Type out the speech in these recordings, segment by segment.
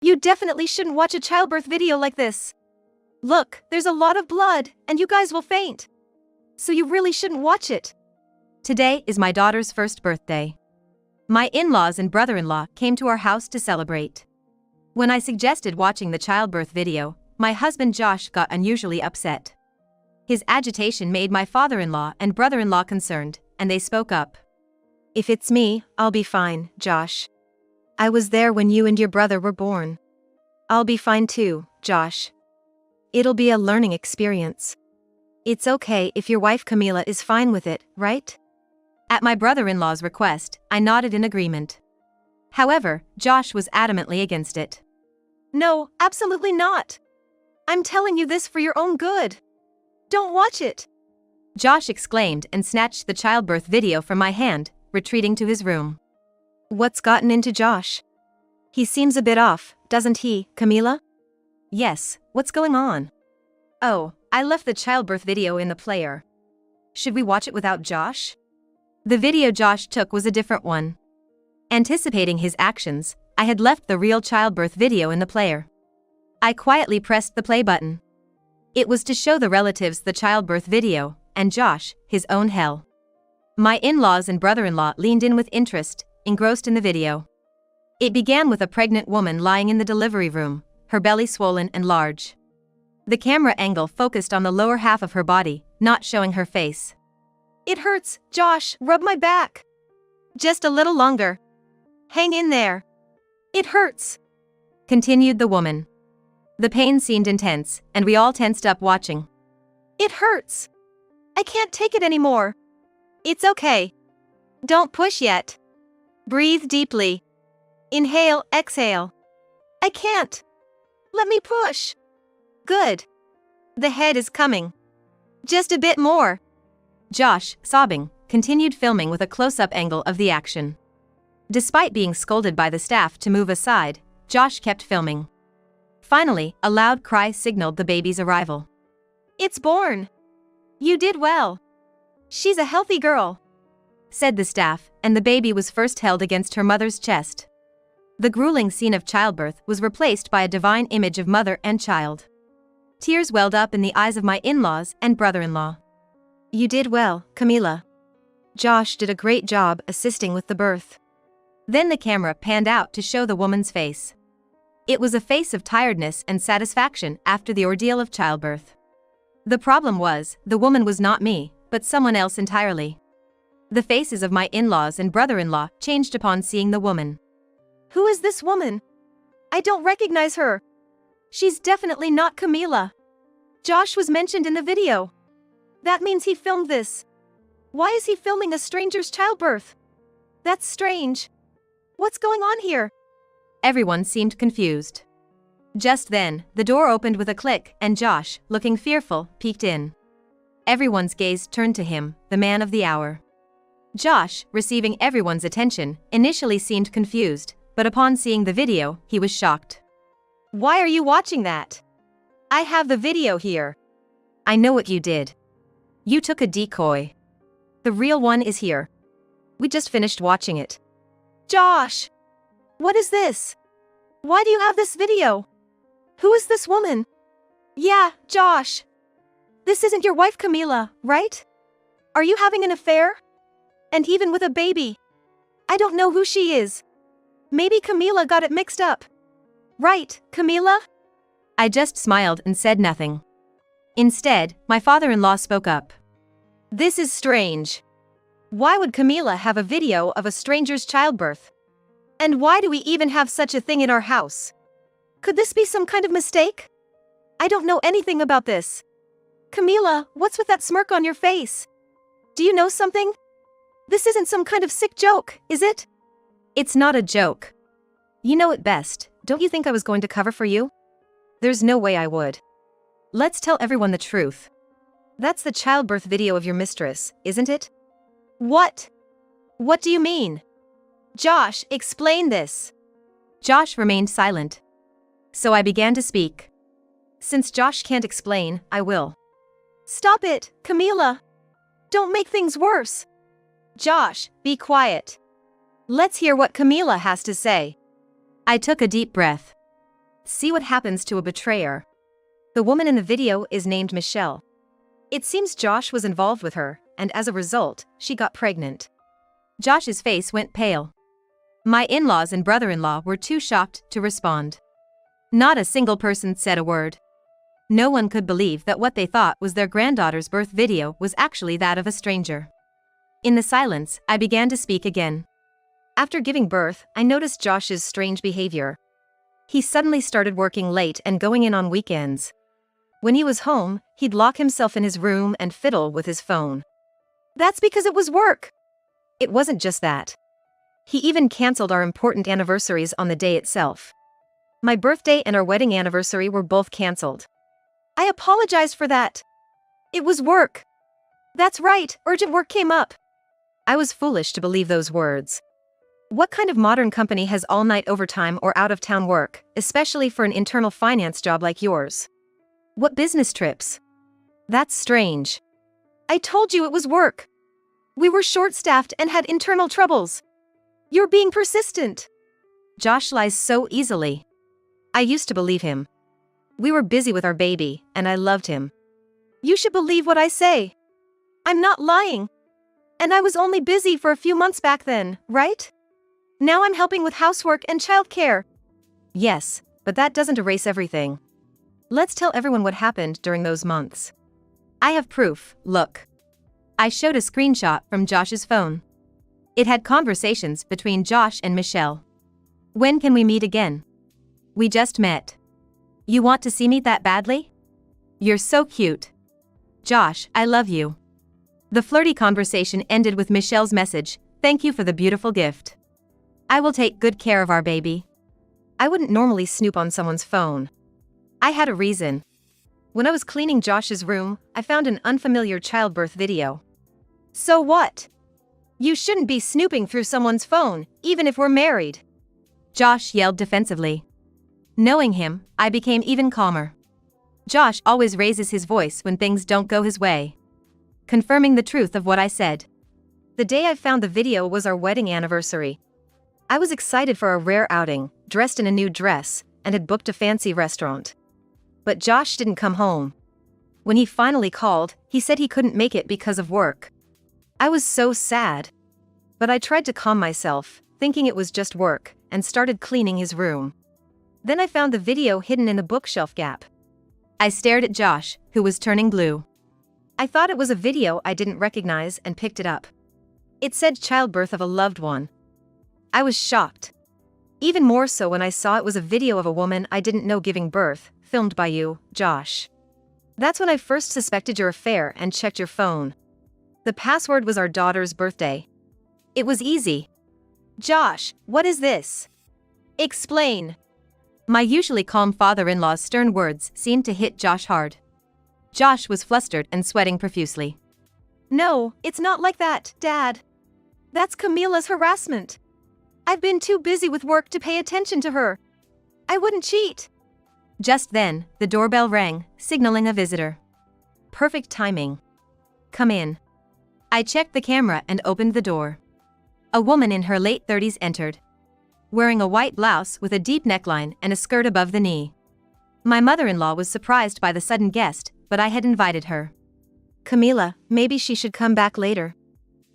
You definitely shouldn't watch a childbirth video like this. Look, there's a lot of blood, and you guys will faint. So you really shouldn't watch it. Today is my daughter's first birthday. My in-laws and brother-in-law came to our house to celebrate. When I suggested watching the childbirth video, my husband Josh got unusually upset. His agitation made my father-in-law and brother-in-law concerned, and they spoke up. If it's me, I'll be fine, Josh. I was there when you and your brother were born. I'll be fine too, Josh. It'll be a learning experience. It's okay if your wife Camila is fine with it, right? At my brother-in-law's request, I nodded in agreement. However, Josh was adamantly against it. No, absolutely not. I'm telling you this for your own good. Don't watch it. Josh exclaimed and snatched the childbirth video from my hand, retreating to his room. What's gotten into Josh? He seems a bit off, doesn't he, Camila? Yes, what's going on? Oh, I left the childbirth video in the player. Should we watch it without Josh? The video Josh took was a different one. Anticipating his actions, I had left the real childbirth video in the player. I quietly pressed the play button. It was to show the relatives the childbirth video, and Josh, his own hell. My in-laws and brother-in-law leaned in with interest, engrossed in the video. It began with a pregnant woman lying in the delivery room, her belly swollen and large. The camera angle focused on the lower half of her body, not showing her face. It hurts, Josh, rub my back. Just a little longer. Hang in there. It hurts, continued the woman. The pain seemed intense, and we all tensed up watching. It hurts. I can't take it anymore. It's okay. Don't push yet. Breathe deeply. Inhale, exhale. I can't. Let me push. Good. The head is coming. Just a bit more. Josh, sobbing, continued filming with a close-up angle of the action. Despite being scolded by the staff to move aside, Josh kept filming. Finally, a loud cry signaled the baby's arrival. It's born. You did well. She's a healthy girl, said the staff, and the baby was first held against her mother's chest. The grueling scene of childbirth was replaced by a divine image of mother and child. Tears welled up in the eyes of my in-laws and brother-in-law. You did well, Camila. Josh did a great job assisting with the birth. Then the camera panned out to show the woman's face. It was a face of tiredness and satisfaction after the ordeal of childbirth. The problem was, the woman was not me, but someone else entirely. The faces of my in-laws and brother-in-law changed upon seeing the woman. Who is this woman? I don't recognize her. She's definitely not Camila. Josh was mentioned in the video. That means he filmed this. Why is he filming a stranger's childbirth? That's strange. What's going on here? Everyone seemed confused. Just then, the door opened with a click and Josh, looking fearful, peeked in. Everyone's gaze turned to him, the man of the hour. Josh, receiving everyone's attention, initially seemed confused, but upon seeing the video, he was shocked. Why are you watching that? I have the video here. I know what you did. You took a decoy. The real one is here. We just finished watching it. Josh! What is this? Why do you have this video? Who is this woman? Yeah, Josh. This isn't your wife Camila, right? Are you having an affair? And even with a baby? I don't know who she is. Maybe Camila got it mixed up. Right, Camila? I just smiled and said nothing. Instead, my father-in-law spoke up. This is strange. Why would Camila have a video of a stranger's childbirth? And why do we even have such a thing in our house? Could this be some kind of mistake? I don't know anything about this. Camila, what's with that smirk on your face? Do you know something? This isn't some kind of sick joke, is it? It's not a joke. You know it best. Don't you think I was going to cover for you? There's no way I would. Let's tell everyone the truth. That's the childbirth video of your mistress, isn't it? What? What do you mean? Josh, explain this. Josh remained silent. So I began to speak. Since Josh can't explain, I will. Stop it, Camila. Don't make things worse. Josh, be quiet. Let's hear what Camila has to say. I took a deep breath. See what happens to a betrayer. The woman in the video is named Michelle. It seems Josh was involved with her, and as a result, she got pregnant. Josh's face went pale. My in-laws and brother-in-law were too shocked to respond. Not a single person said a word. No one could believe that what they thought was their granddaughter's birth video was actually that of a stranger. In the silence, I began to speak again. After giving birth, I noticed Josh's strange behavior. He suddenly started working late and going in on weekends. When he was home, he'd lock himself in his room and fiddle with his phone. That's because it was work. It wasn't just that. He even canceled our important anniversaries on the day itself. My birthday and our wedding anniversary were both canceled. I apologized for that. It was work. That's right, urgent work came up. I was foolish to believe those words. What kind of modern company has all-night overtime or out-of-town work, especially for an internal finance job like yours? What business trips? That's strange. I told you it was work. We were short-staffed and had internal troubles. You're being persistent. Josh lies so easily. I used to believe him. We were busy with our baby, and I loved him. You should believe what I say. I'm not lying. And I was only busy for a few months back then, right? Now I'm helping with housework and childcare. Yes, but that doesn't erase everything. Let's tell everyone what happened during those months. I have proof, look. I showed a screenshot from Josh's phone. It had conversations between Josh and Michelle. When can we meet again? We just met. You want to see me that badly? You're so cute. Josh, I love you. The flirty conversation ended with Michelle's message, "Thank you for the beautiful gift. I will take good care of our baby." I wouldn't normally snoop on someone's phone. I had a reason. When I was cleaning Josh's room, I found an unfamiliar childbirth video. So what? You shouldn't be snooping through someone's phone, even if we're married. Josh yelled defensively. Knowing him, I became even calmer. Josh always raises his voice when things don't go his way. Confirming the truth of what I said. The day I found the video was our wedding anniversary. I was excited for a rare outing, dressed in a new dress, and had booked a fancy restaurant. But Josh didn't come home. When he finally called, he said he couldn't make it because of work. I was so sad. But I tried to calm myself, thinking it was just work, and started cleaning his room. Then I found the video hidden in the bookshelf gap. I stared at Josh, who was turning blue. I thought it was a video I didn't recognize and picked it up. It said childbirth of a loved one. I was shocked. Even more so when I saw it was a video of a woman I didn't know giving birth, filmed by you, Josh. That's when I first suspected your affair and checked your phone. The password was our daughter's birthday. It was easy. Josh, what is this? Explain. My usually calm father-in-law's stern words seemed to hit Josh hard. Josh was flustered and sweating profusely. No, it's not like that, Dad. That's Camila's harassment. I've been too busy with work to pay attention to her. I wouldn't cheat. Just then, the doorbell rang, signaling a visitor. Perfect timing. Come in. I checked the camera and opened the door. A woman in her late 30s entered, wearing a white blouse with a deep neckline and a skirt above the knee. My mother-in-law was surprised by the sudden guest, but I had invited her. Camila, maybe she should come back later.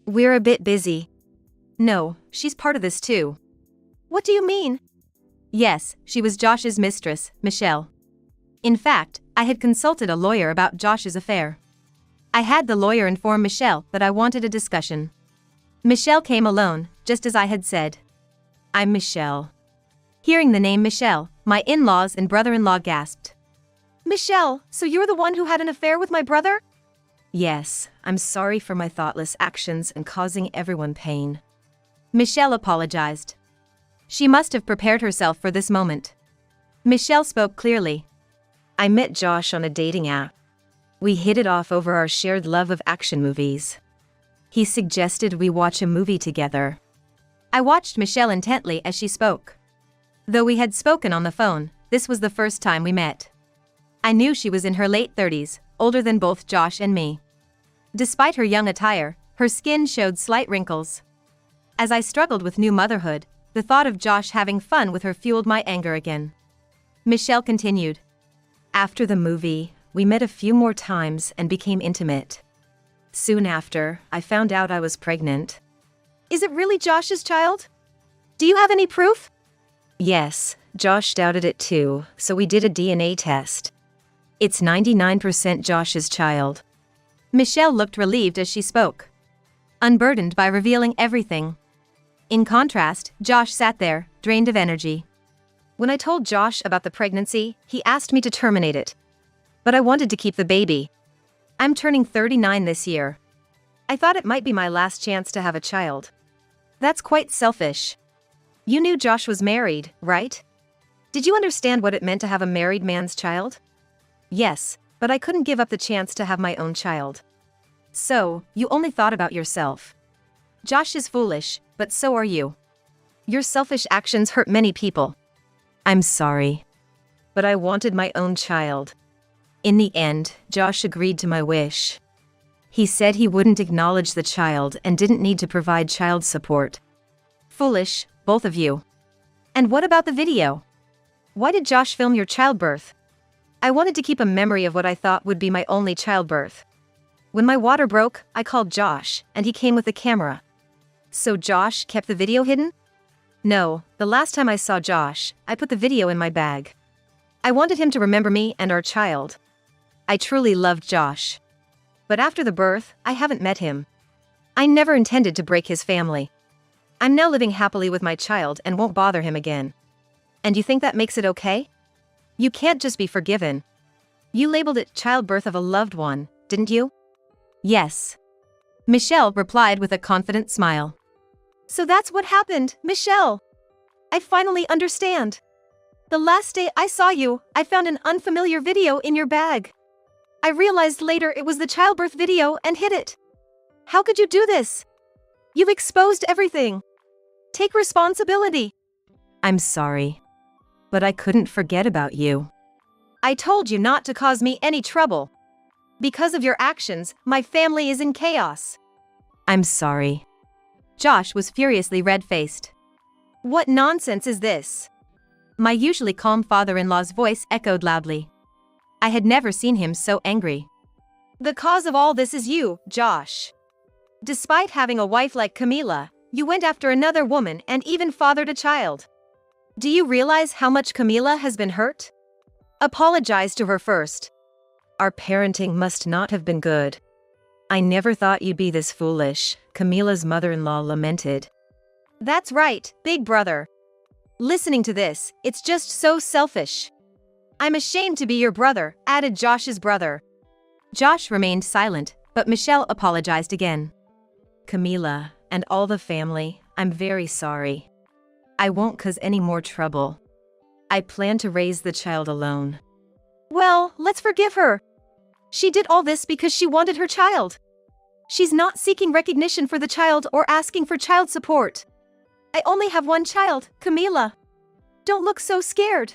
We're a bit busy. No, she's part of this too. What do you mean? Yes, she was Josh's mistress, Michelle. In fact, I had consulted a lawyer about Josh's affair. I had the lawyer inform Michelle that I wanted a discussion. Michelle came alone, just as I had said. I'm Michelle. Hearing the name Michelle, my in-laws and brother-in-law gasped. Michelle, so you're the one who had an affair with my brother? Yes, I'm sorry for my thoughtless actions and causing everyone pain. Michelle apologized. She must have prepared herself for this moment. Michelle spoke clearly. I met Josh on a dating app. We hit it off over our shared love of action movies. He suggested we watch a movie together. I watched Michelle intently as she spoke. Though we had spoken on the phone, this was the first time we met. I knew she was in her late 30s, older than both Josh and me. Despite her young attire, her skin showed slight wrinkles. As I struggled with new motherhood, the thought of Josh having fun with her fueled my anger again. Michelle continued. After the movie, we met a few more times and became intimate. Soon after, I found out I was pregnant. Is it really Josh's child? Do you have any proof? Yes, Josh doubted it too, so we did a DNA test. It's 99% Josh's child. Michelle looked relieved as she spoke, unburdened by revealing everything. In contrast, Josh sat there, drained of energy. When I told Josh about the pregnancy, he asked me to terminate it. But I wanted to keep the baby. I'm turning 39 this year. I thought it might be my last chance to have a child. That's quite selfish. You knew Josh was married, right? Did you understand what it meant to have a married man's child? Yes, but I couldn't give up the chance to have my own child. So, you only thought about yourself. Josh is foolish, but so are you. Your selfish actions hurt many people. I'm sorry. But I wanted my own child. In the end, Josh agreed to my wish. He said he wouldn't acknowledge the child and didn't need to provide child support. Foolish, both of you. And what about the video? Why did Josh film your childbirth? I wanted to keep a memory of what I thought would be my only childbirth. When my water broke, I called Josh, and he came with the camera. So Josh kept the video hidden? No, the last time I saw Josh, I put the video in my bag. I wanted him to remember me and our child. I truly loved Josh. But after the birth, I haven't met him. I never intended to break his family. I'm now living happily with my child and won't bother him again. And you think that makes it okay? You can't just be forgiven. You labeled it childbirth of a loved one, didn't you? Yes. Michelle replied with a confident smile. So that's what happened, Michelle. I finally understand. The last day I saw you, I found an unfamiliar video in your bag. I realized later it was the childbirth video and hid it. How could you do this? You've exposed everything. Take responsibility. I'm sorry. But I couldn't forget about you. I told you not to cause me any trouble. Because of your actions, my family is in chaos. I'm sorry. Josh was furiously red-faced. What nonsense is this? My usually calm father-in-law's voice echoed loudly. I had never seen him so angry. The cause of all this is you, Josh. Despite having a wife like Camila, you went after another woman and even fathered a child. Do you realize how much Camila has been hurt? Apologize to her first. Our parenting must not have been good. I never thought you'd be this foolish, Camila's mother-in-law lamented. That's right, big brother. Listening to this, it's just so selfish. I'm ashamed to be your brother, added Josh's brother. Josh remained silent, but Michelle apologized again. Camila, and all the family, I'm very sorry. I won't cause any more trouble. I plan to raise the child alone. Well, let's forgive her. She did all this because she wanted her child. She's not seeking recognition for the child or asking for child support. I only have one child, Camila. Don't look so scared.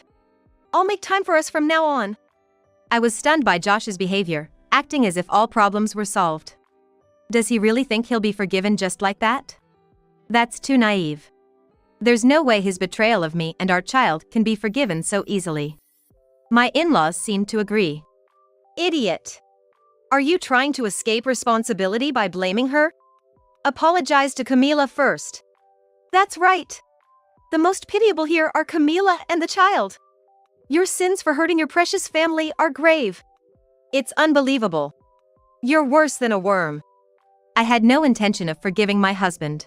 I'll make time for us from now on. I was stunned by Josh's behavior, acting as if all problems were solved. Does he really think he'll be forgiven just like that? That's too naive. There's no way his betrayal of me and our child can be forgiven so easily. My in-laws seemed to agree. Idiot. Are you trying to escape responsibility by blaming her? Apologize to Camila first. That's right. The most pitiable here are Camila and the child. Your sins for hurting your precious family are grave. It's unbelievable. You're worse than a worm. I had no intention of forgiving my husband.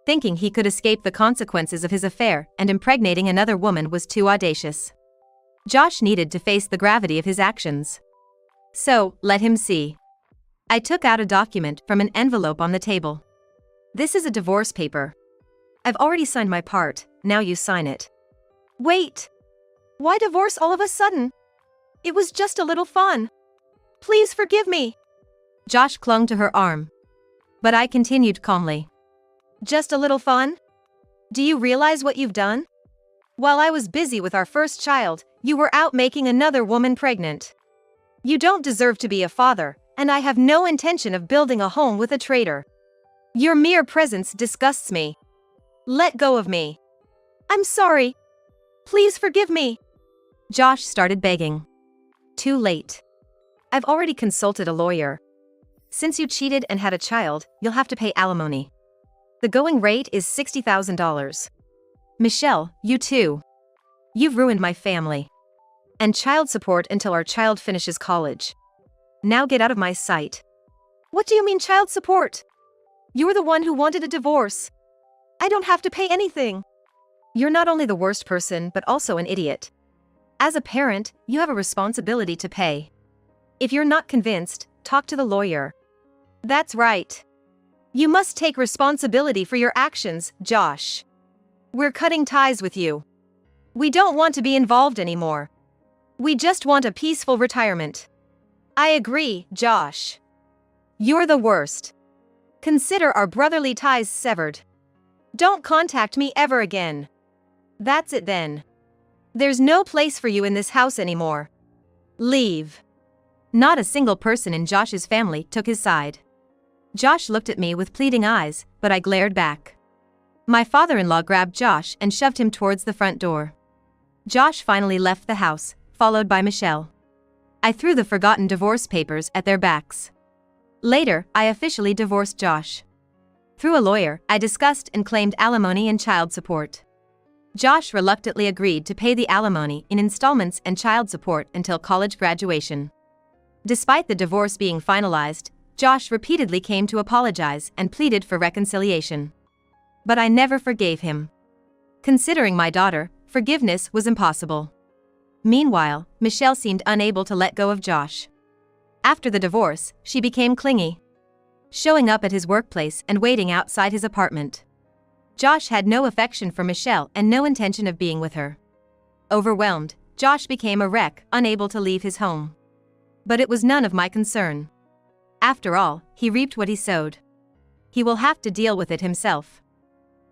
Thinking he could escape the consequences of his affair and impregnating another woman was too audacious. Josh needed to face the gravity of his actions. So, let him see. I took out a document from an envelope on the table. This is a divorce paper. I've already signed my part, now you sign it. Wait. Why divorce all of a sudden? It was just a little fun. Please forgive me. Josh clung to her arm. But I continued calmly. Just a little fun? Do you realize what you've done? While I was busy with our first child, you were out making another woman pregnant. You don't deserve to be a father, and I have no intention of building a home with a traitor. Your mere presence disgusts me. Let go of me. I'm sorry. Please forgive me. Josh started begging. Too late. I've already consulted a lawyer. Since you cheated and had a child, you'll have to pay alimony. The going rate is $60,000. Michelle, you too. You've ruined my family. And child support until our child finishes college. Now get out of my sight. What do you mean child support? You're the one who wanted a divorce. I don't have to pay anything. You're not only the worst person but also an idiot. As a parent, you have a responsibility to pay. If you're not convinced, talk to the lawyer. That's right. You must take responsibility for your actions, Josh. We're cutting ties with you. We don't want to be involved anymore. We just want a peaceful retirement. I agree, Josh. You're the worst. Consider our brotherly ties severed. Don't contact me ever again. That's it then. There's no place for you in this house anymore. Leave. Not a single person in Josh's family took his side. Josh looked at me with pleading eyes, but I glared back. My father-in-law grabbed Josh and shoved him towards the front door. Josh finally left the house, followed by Michelle. I threw the forgotten divorce papers at their backs. Later, I officially divorced Josh. Through a lawyer, I discussed and claimed alimony and child support. Josh reluctantly agreed to pay the alimony in installments and child support until college graduation. Despite the divorce being finalized, Josh repeatedly came to apologize and pleaded for reconciliation. But I never forgave him. Considering my daughter, forgiveness was impossible. Meanwhile, Michelle seemed unable to let go of Josh. After the divorce, she became clingy, showing up at his workplace and waiting outside his apartment. Josh had no affection for Michelle and no intention of being with her. Overwhelmed, Josh became a wreck, unable to leave his home. But it was none of my concern. After all, he reaped what he sowed. He will have to deal with it himself.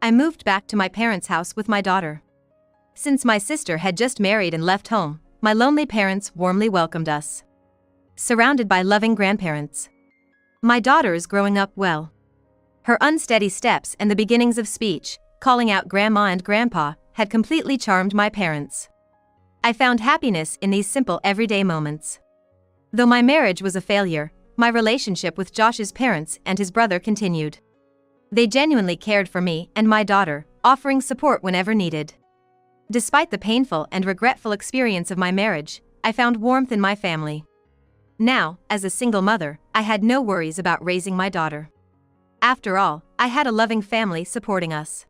I moved back to my parents' house with my daughter. Since my sister had just married and left home, my lonely parents warmly welcomed us. Surrounded by loving grandparents. My daughter is growing up well. Her unsteady steps and the beginnings of speech, calling out grandma and grandpa, had completely charmed my parents. I found happiness in these simple everyday moments. Though my marriage was a failure, my relationship with Josh's parents and his brother continued. They genuinely cared for me and my daughter, offering support whenever needed. Despite the painful and regretful experience of my marriage, I found warmth in my family. Now, as a single mother, I had no worries about raising my daughter. After all, I had a loving family supporting us.